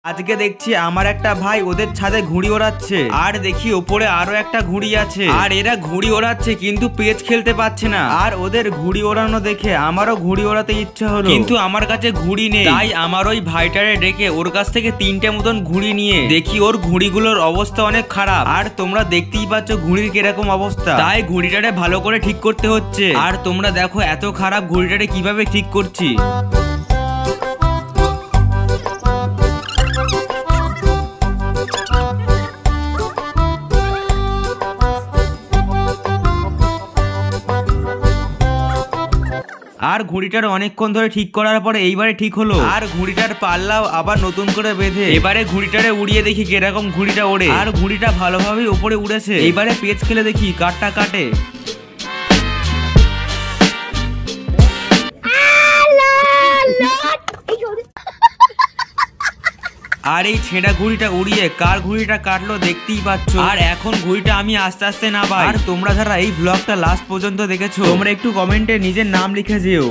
আজকে দেখছি আমার একটা ভাই ওদের ছাদে ঘুড়ি ওড়াচ্ছে, আর দেখি ওপরে আরো একটা ঘুড়ি আছে, আর এরা ঘুড়ি ওড়াচ্ছে কিন্তু পেচ খেলতে পারছে না। আর ওদের ঘুড়ি ওড়ানো দেখে আমারও ঘুড়ি ওড়াতে ইচ্ছা হলো, কিন্তু আমার কাছে ঘুড়ি নেই। তাই আমার ওই ভাইটারে ডেকে ওর কাছ থেকে 3টে মতন ঘুড়ি নিয়ে দেখি ওর ঘুড়িগুলোর অবস্থা অনেক খারাপ, আর তোমরা দেখতেই পাচ্ছ ঘুড়ির কিরকম অবস্থা। তাই ঘুড়িটারে ভালো করে ঠিক করতে হচ্ছে, আর তোমরা দেখো এত খারাপ ঘুড়িটারে কিভাবে ঠিক করছি। আর ঘুড়িটার অনেকক্ষণ ধরে ঠিক করার পরে এইবারে ঠিক হলো, আর ঘুড়িটার পাল্লাও আবার নতুন করে বেঁধে এবারে ঘুড়িটারে উড়িয়ে দেখি কিরকম ঘুড়িটা ওড়ে। আর ঘুড়িটা ভালোভাবে উপরে উড়েছে। এইবারে পেচ খেলে দেখি কাঠটা কাটে। আর এই ছেঁড়া ঘুড়িটা উড়িয়ে কার ঘুড়িটা কাটলো দেখতেই পাচ্ছ। আর এখন ঘুড়িটা আমি আস্তে আস্তে নামাই। আর তোমরা যারা এই ব্লগটা লাস্ট পর্যন্ত দেখেছো তোমরা একটু কমেন্টে নিজের নাম লিখে যেও।